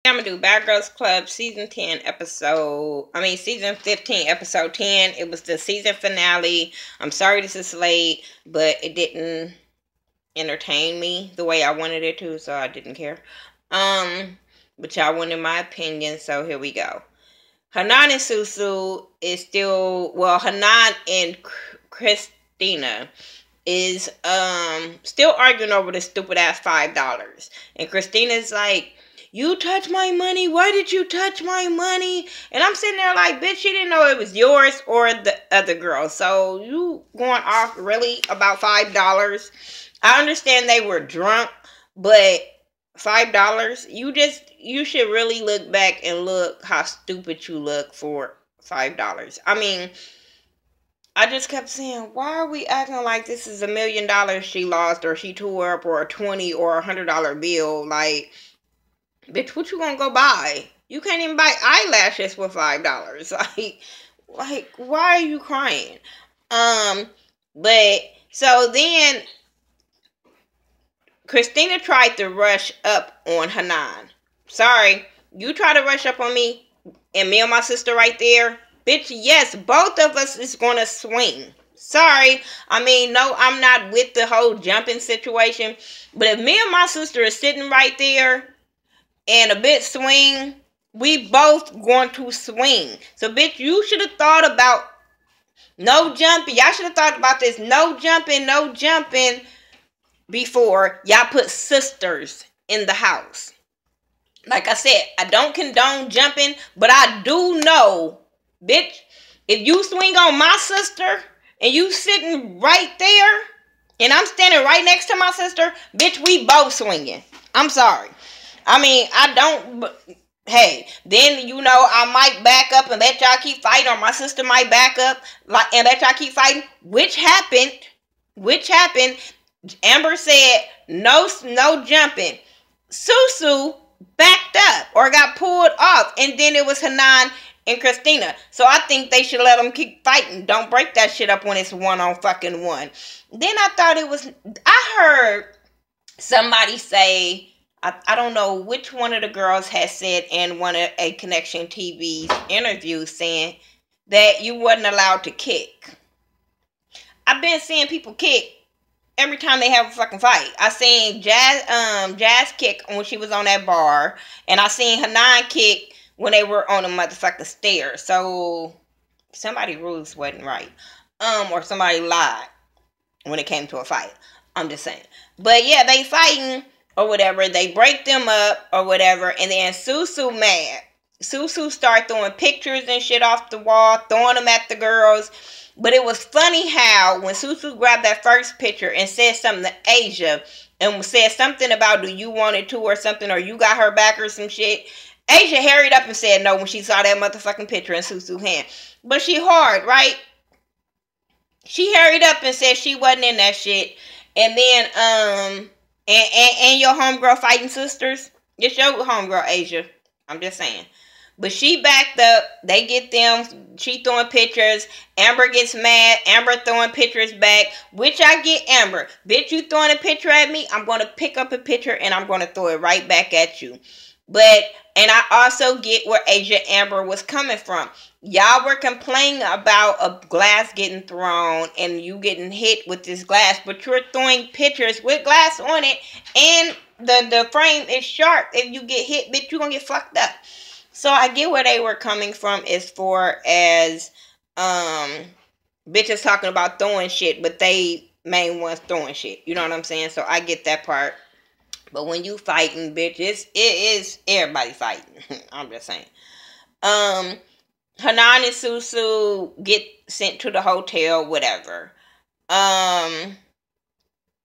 I'm gonna do Bad Girls Club season 10 episode. Season 15 episode 10. It was the season finale. I'm sorry this is late, but it didn't entertain me the way I wanted it to, so I didn't care. But y'all wanted my opinion, so here we go. Hanan and Susu is still, well, Hanan and Christina is still arguing over the stupid ass $5. And Christina's like, you touch my money, why did you touch my money? And I'm sitting there like, bitch, you didn't know it was yours or the other girl, so you going off really about $5? I understand they were drunk, but $5, you should really look back and look how stupid you look for $5. I just kept saying, why are we acting like this is $1,000,000 she lost, or she tore up, or a 20 or $100 bill? Like, bitch, what you gonna go buy? You can't even buy eyelashes for $5. Like, why are you crying? But so then Christina tried to rush up on Hanan. Sorry, you try to rush up on me and me and my sister right there. Bitch, yes, both of us is gonna swing. Sorry. No, I'm not with the whole jumping situation. But if me and my sister is sitting right there and a bitch swing, we both going to swing. So, bitch, you should have thought about no jumping. Y'all should have thought about this no jumping before y'all put sisters in the house. Like I said, I don't condone jumping, but I do know, bitch, if you swing on my sister and you sitting right there and I'm standing right next to my sister, bitch, we both swinging. I'm sorry. I don't, but hey, then I might back up and let y'all keep fighting, or my sister might back up and let y'all keep fighting, which happened. Amber said no jumping. Susu backed up or got pulled off, and then it was Hanan and Christina. So I think they should let them keep fighting. Don't break that shit up when it's 1-on-1. Then I heard somebody say, I don't know which one of the girls had said in one of a Connection TV's interviews, saying that you wasn't allowed to kick. I've been seeing people kick every time they have a fucking fight. I seen Jazz kick when she was on that bar, and I seen Hanan kick when they were on the motherfucking stairs. So somebody rules wasn't right, or somebody lied when it came to a fight. I'm just saying. But yeah, they fighting or whatever. They break them up or whatever, and then Susu mad. Susu start throwing pictures and shit off the wall, throwing them at the girls. But it was funny how when Susu grabbed that first picture and said something to Asia, and said something about, do you want it too, or something, or you got her back or some shit, Asia hurried up and said no when she saw that motherfucking picture in Susu's hand. But she hard, right? She hurried up and said she wasn't in that shit. And then and your homegirl fighting sisters. It's your homegirl Asia. I'm just saying. But she backed up. They get them. She throwing pictures. Amber gets mad. Amber throwing pictures back. Which I get Amber. Bitch, you throwing a picture at me? I'm going to pick up a picture and I'm going to throw it right back at you. And I also get where Asia Amber was coming from. Y'all were complaining about a glass getting thrown and you getting hit with this glass. But you're throwing pictures with glass on it. And the frame is sharp. If you get hit, bitch, you're going to get fucked up. So I get where they were coming from as far as bitches talking about throwing shit, but they main ones throwing shit. You know what I'm saying? So I get that part. But when you fighting, bitches, it is everybody fighting. I'm just saying. Hanan and Susu get sent to the hotel, whatever.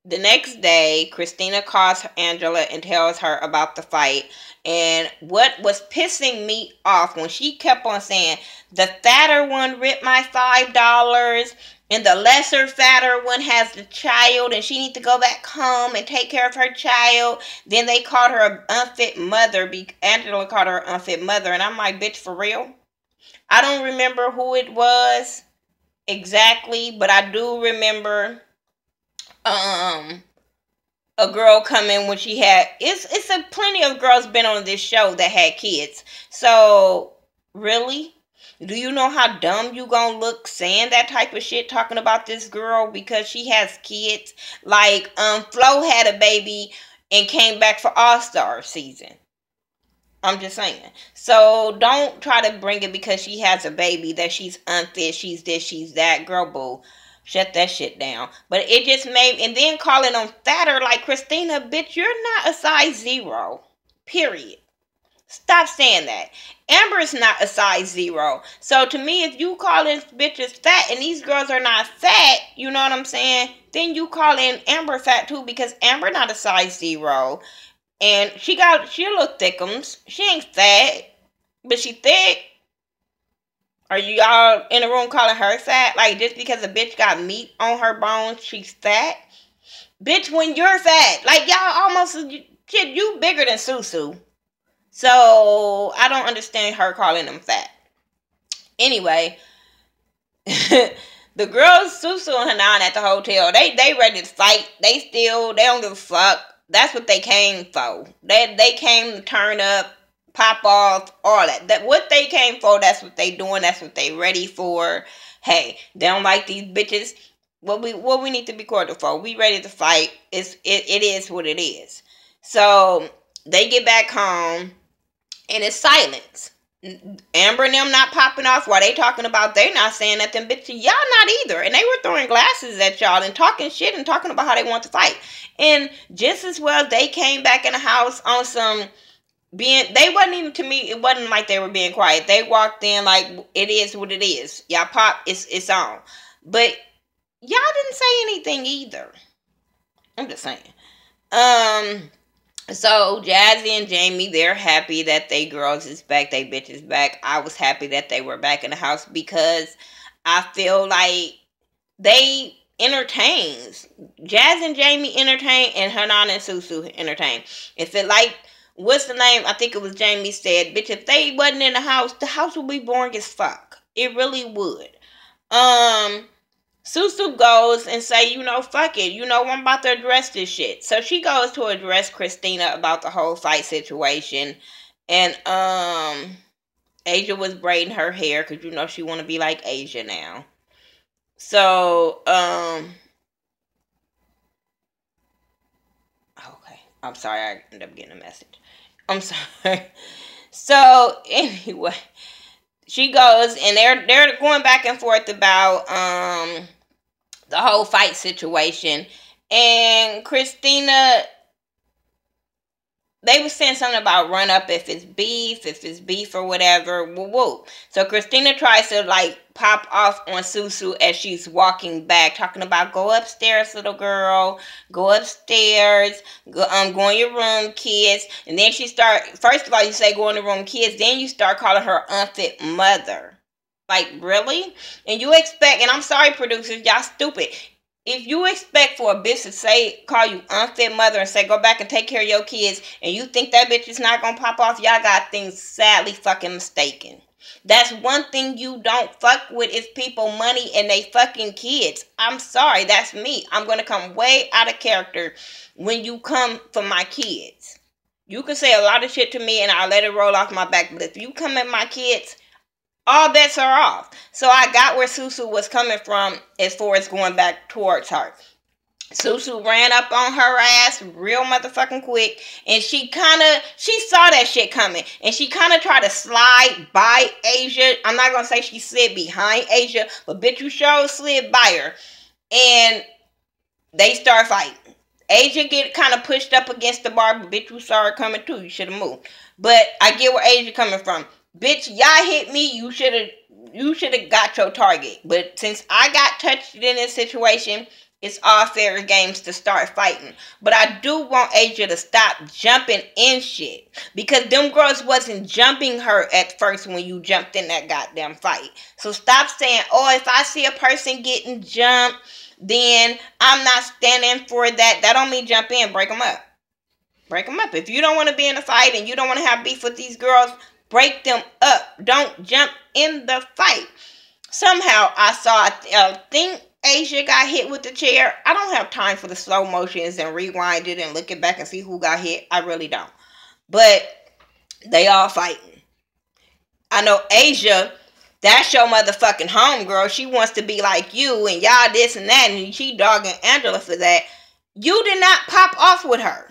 The next day, Christina calls Angela and tells her about the fight. And what was pissing me off when she kept on saying, the fatter one ripped my $5 and the lesser fatter one has the child and she needs to go back home and take care of her child. Then they called her an unfit mother. Angela called her an unfit mother. And I'm like, bitch, for real? I don't remember who it was exactly, but I do remember a girl come in when she had it's a plenty of girls been on this show that had kids. So really, do you know how dumb you gonna look saying that type of shit, talking about this girl because she has kids? Like Flo had a baby and came back for All-Star season. I'm just saying. So don't try to bring it because she has a baby that she's unfit, she's this, she's that. Girl, boo. Shut that shit down. But it just made, and then calling them fatter like Christina, bitch, you're not a size 0. Period. Stop saying that. Amber is not a size 0. So to me, if you calling bitches fat and these girls are not fat, you know what I'm saying? Then you calling Amber fat too because Amber not a size 0. And she a little thickums. She ain't fat, but she thick. Are you all in the room calling her fat? Like, just because a bitch got meat on her bones, she's fat? Bitch, when you're fat. Like, y'all almost, shit, you bigger than Susu. So, I don't understand her calling them fat. Anyway, the girls, Susu and Hanan at the hotel, they ready to fight. They don't give a fuck. That's what they came for. They came to turn up, pop off, all that. That what they came for, that's what they doing, that's what they ready for. Hey, they don't like these bitches. What we need to be cordial for. We ready to fight. It is what it is. So they get back home and it's silence. Amber and them not popping off while they talking about they not saying nothing, bitch. Y'all not either. And they were throwing glasses at y'all and talking shit and talking about how they want to fight. And just as well, they came back in the house on some they wasn't even, to me, it wasn't like they were being quiet. They walked in like it is what it is. Y'all pop, it's on. But y'all didn't say anything either. I'm just saying. So Jazzy and Jamie, they're happy that they girls is back, they bitches back. I was happy that they were back in the house because I feel like they entertains. Jazz and Jamie entertain and Hanan and Susu entertain. If it like, what's the name? I think it was Jamie said, bitch, if they wasn't in the house would be boring as fuck. It really would. Susu goes and say, fuck it. I'm about to address this shit. So she goes to address Christina about the whole fight situation. And, Asia was braiding her hair because, she want to be like Asia now. So, okay. I'm sorry. I ended up getting a message. I'm sorry. So, anyway, she goes and they're going back and forth about, the whole fight situation. And Christina, they were saying something about run up if it's beef or whatever. Woo. So Christina tries to like pop off on Susu as she's walking back, talking about go upstairs, little girl, go upstairs, go in your room, kids. And then first of all, you say go in the room, kids. Then you start calling her unfit mother. Like, really? And you expect, and I'm sorry, producers, y'all stupid. If you expect for a bitch to call you unfit mother and say, go back and take care of your kids, and you think that bitch is not going to pop off, y'all got things sadly fucking mistaken. That's one thing you don't fuck with is people, money, and they fucking kids. I'm sorry, that's me. I'm going to come way out of character when you come for my kids. You can say a lot of shit to me and I'll let it roll off my back, but if you come at my kids, all bets are off. So I got where Susu was coming from as far as going back towards her. Susu ran up on her ass real motherfucking quick. And she saw that shit coming. And she kind of tried to slide by Asia. I'm not going to say she slid behind Asia. But bitch, you sure slid by her. And they start fighting. Asia get kind of pushed up against the bar. But bitch, you saw her coming too. You should have moved. But I get where Asia coming from. Bitch, y'all hit me, you should have got your target. But since I got touched in this situation, it's all fair games to start fighting. But I do want Asia to stop jumping in shit. Because them girls wasn't jumping her at first when you jumped in that goddamn fight. So stop saying, oh, if I see a person getting jumped, then I'm not standing for that. That don't mean jump in, break them up. Break them up. If you don't want to be in a fight and you don't want to have beef with these girls, break them up. Don't jump in the fight. Somehow I saw, I think Asia got hit with the chair. I don't have time for the slow motions and rewind it and look it back and see who got hit. I really don't. But they all fighting. I know Asia, that's your motherfucking homegirl. She wants to be like you and y'all this and that, and she dogging Angela for that. You did not pop off with her.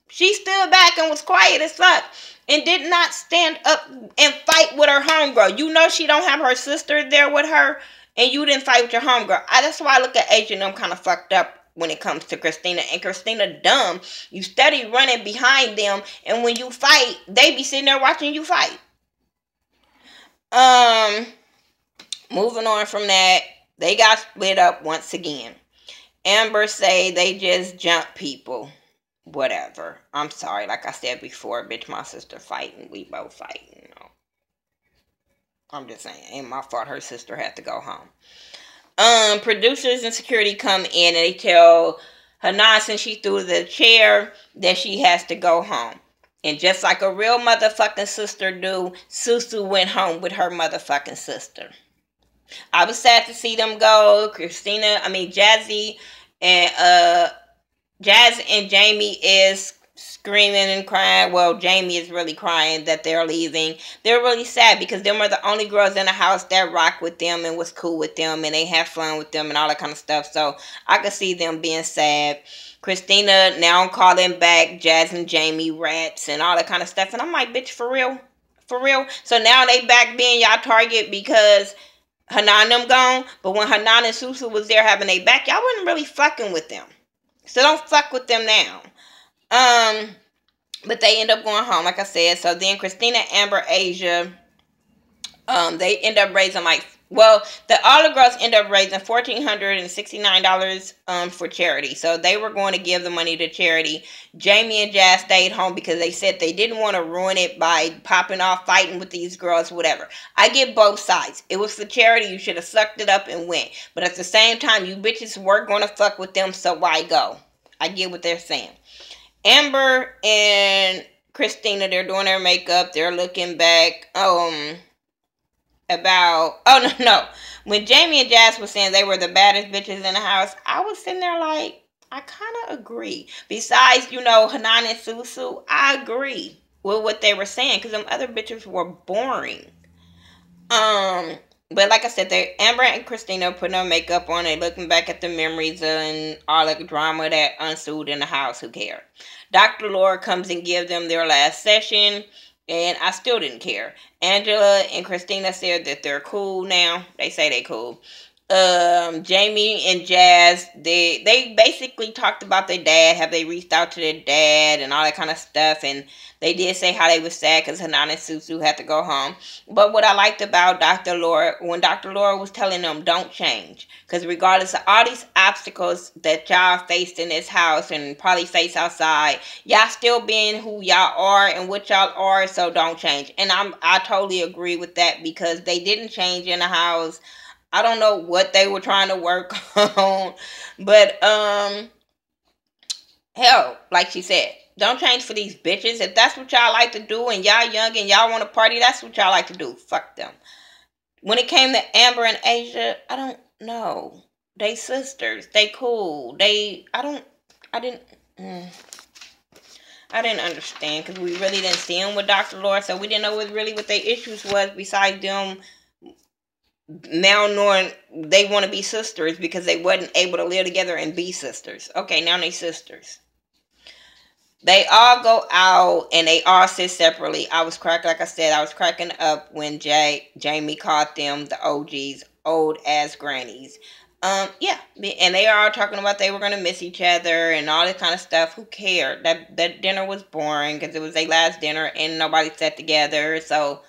She stood back and was quiet as fuck and did not stand up and fight with her homegirl. You know she don't have her sister there with her, and you didn't fight with your homegirl. That's why I look at Asia and I'm kind of fucked up when it comes to Christina. And Christina dumb. You steady running behind them, and when you fight, they be sitting there watching you fight. Moving on from that, they got split up once again. Amber say they just jump people. Whatever. I'm sorry. Like I said before, bitch, my sister fighting. We both fighting, you know. I'm just saying. Ain't my fault her sister had to go home. Producers and security come in and they tell Hanan, since she threw the chair, that she has to go home. And just like a real motherfucking sister do, Susu went home with her motherfucking sister. I was sad to see them go. Jazz and Jamie is screaming and crying. Well, Jamie is really crying that they're leaving. They're really sad because them are the only girls in the house that rock with them and was cool with them and they have fun with them and all that kind of stuff. So I could see them being sad. Christina now calling back Jazz and Jamie rats and all that kind of stuff. And I'm like, bitch, for real? For real? So now they back being y'all target because Hanan them gone. But when Hanan and Susu was there having they back, y'all wasn't really fucking with them. So don't fuck with them now. But they end up going home, like I said. So then Christina, Amber, Asia, they end up raising all the girls end up raising $1,469 for charity. So they were going to give the money to charity. Jamie and Jazz stayed home because they said they didn't want to ruin it by popping off, fighting with these girls, whatever. I get both sides. It was for charity. You should have sucked it up and went. But at the same time, you bitches were going to fuck with them, so why go? I get what they're saying. Amber and Christina, they're doing their makeup. They're looking back. When Jamie and Jazz were saying they were the baddest bitches in the house, I was sitting there like, I kind of agree. Besides, Hanan and Susu, I agree with what they were saying because them other bitches were boring. But like I said, Amber and Christina putting her makeup on and looking back at the memories and all the drama that ensued in the house. Who cared? Dr. Laura comes and gives them their last session. And I still didn't care. Angela and Christina said that they're cool now. They say they cool. Jamie and Jazz, they basically talked about their dad. Have they reached out to their dad and all that kind of stuff? And they did say how they were sad because Hanan and Susu had to go home. But what I liked about Dr. Laura, when Dr. Laura was telling them, don't change. Because regardless of all these obstacles that y'all faced in this house and probably face outside, y'all still being who y'all are and what y'all are, so don't change. And I totally agree with that because they didn't change in the house. I don't know what they were trying to work on. But, hell, like she said, don't change for these bitches. If that's what y'all like to do and y'all young and y'all want to party, that's what y'all like to do. Fuck them. When it came to Amber and Asia, I don't know. They sisters. They cool. I didn't understand because we really didn't see them with Dr. Laura, so we didn't know what their issues was besides them now knowing they want to be sisters because they wasn't able to live together and be sisters. Okay, now they sisters. They all go out and they all sit separately. I was cracking up when Jamie called them the OGs, old ass grannies. Yeah, and they are all talking about they were going to miss each other and all that kind of stuff. Who cared? That dinner was boring because it was their last dinner and nobody sat together, so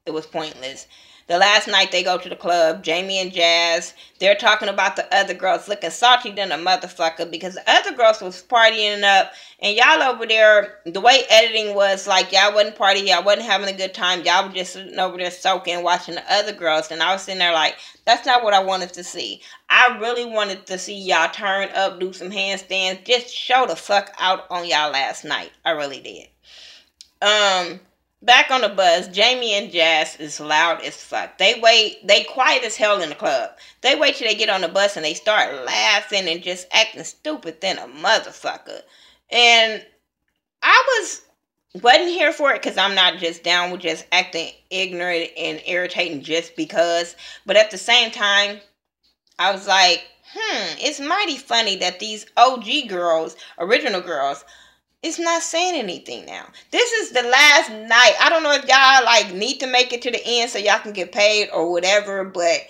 it was pointless. The last night they go to the club, Jamie and Jazz, they're talking about the other girls looking salty than a motherfucker because the other girls was partying up and y'all over there, the way editing was like y'all wasn't partying, y'all wasn't having a good time, y'all were just sitting over there soaking, watching the other girls, and I was sitting there like, that's not what I wanted to see. I really wanted to see y'all turn up, do some handstands, just show the fuck out on y'all last night. I really did. Back on the bus, Jamie and Jazz is loud as fuck. They quiet as hell in the club. They wait till they get on the bus and they start laughing and just acting stupid than a motherfucker. And wasn't here for it because I'm not just down with just acting ignorant and irritating just because. But at the same time, I was like, it's mighty funny that these OG girls, original girls, is not saying anything now. This is the last night. I don't know if y'all like need to make it to the end so y'all can get paid or whatever, but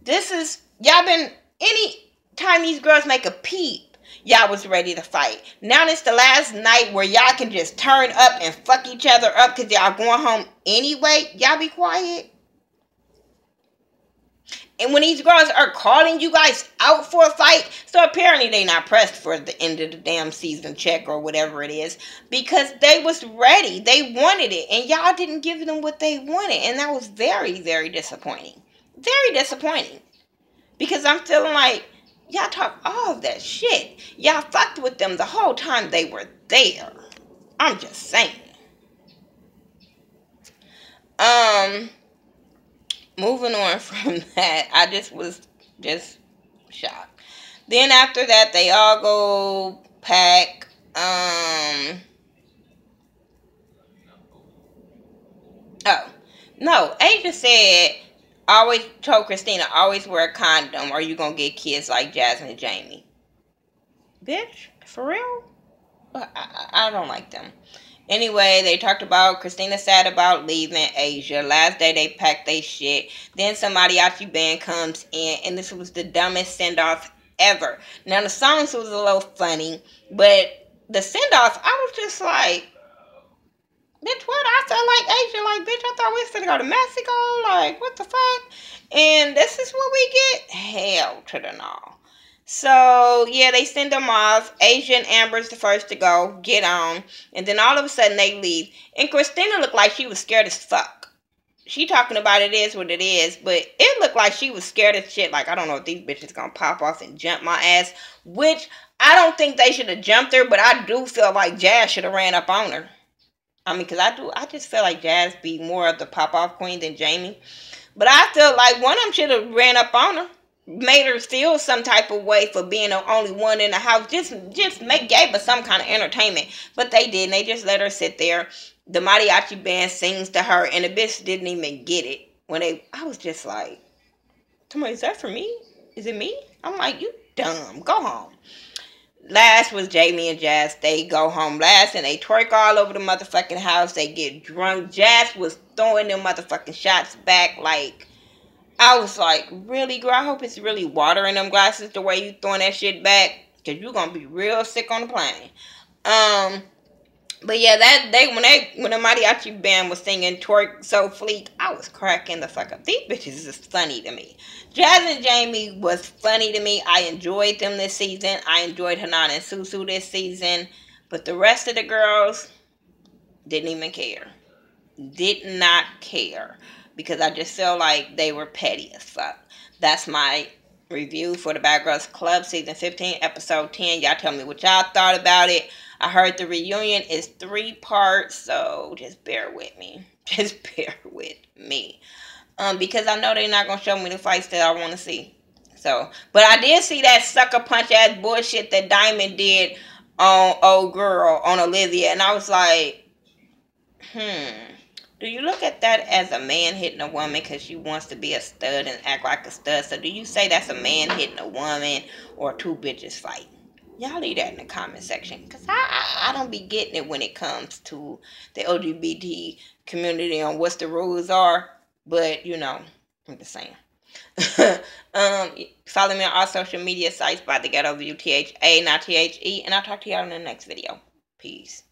this is y'all been any time these girls make a peep, y'all was ready to fight. Now it's the last night where y'all can just turn up and fuck each other up because y'all going home anyway. Y'all be quiet. And when these girls are calling you guys out for a fight, so apparently they not pressed for the end of the damn season check or whatever it is, because they was ready. They wanted it, and y'all didn't give them what they wanted, and that was very, very disappointing. Very disappointing. Because I'm feeling like y'all talk all of that shit. Y'all fucked with them the whole time they were there. I'm just saying. Moving on from that, I was just shocked. Then after that, they all go pack. Oh no, Asia said always told Christina always wear a condom or you gonna get kids like Jasmine and Jamie. Bitch, for real? I don't like them. Anyway, they talked about Christina sad about leaving Asia. Last day they packed their shit. Then some mariachi band comes in, and this was the dumbest send off ever. Now the songs was a little funny, but the send off, I was just like, bitch, what? I felt like Asia, like, bitch, I thought we was gonna go to Mexico. Like, what the fuck? And this is what we get? Hell to the no. So, yeah, they send them off. Asia and Amber's the first to go. Get on. And then all of a sudden they leave. And Christina looked like she was scared as fuck. She talking about it is what it is. But it looked like she was scared as shit. Like, I don't know if these bitches gonna pop off and jump my ass. Which, I don't think they should have jumped her. But I do feel like Jazz should have ran up on her. I mean, because I just feel like Jazz be more of the pop-off queen than Jamie. But I feel like one of them should have ran up on her. Made her feel some type of way for being the only one in the house. Just gave her some kind of entertainment. But they didn't. They just let her sit there. The mariachi band sings to her, and the bitch didn't even get it. I was just like, is that for me? Is it me? I'm like, you dumb. Go home. Last was Jamie and Jazz. They go home last, and they twerk all over the motherfucking house. They get drunk. Jazz was throwing them motherfucking shots back like, I was like, really, girl? I hope it's really water in them glasses the way you throwing that shit back. Because you're going to be real sick on the plane. But yeah, that day when the mariachi band was singing Twerk So Fleek, I was cracking the fuck up. These bitches is funny to me. Jazz and Jamie was funny to me. I enjoyed them this season. I enjoyed Hanan and Susu this season. But the rest of the girls didn't even care. Did not care. Because I just feel like they were petty as fuck. That's my review for the Bad Girls Club Season 15, Episode 10. Y'all tell me what y'all thought about it. I heard the reunion is 3 parts, so just bear with me. Just bear with me. Because I know they're not going to show me the fights that I want to see. So, but I did see that sucker punch ass bullshit that Diamond did on old girl, on Olivia. And I was like, do you look at that as a man hitting a woman because she wants to be a stud and act like a stud? So do you say that's a man hitting a woman or 2 bitches fighting? Y'all leave that in the comment section. Because I don't be getting it when it comes to the LGBT community on what the rules are. But, you know, I'm just saying. Follow me on all social media sites by The Ghetto View, THA, not THE. And I'll talk to y'all in the next video. Peace.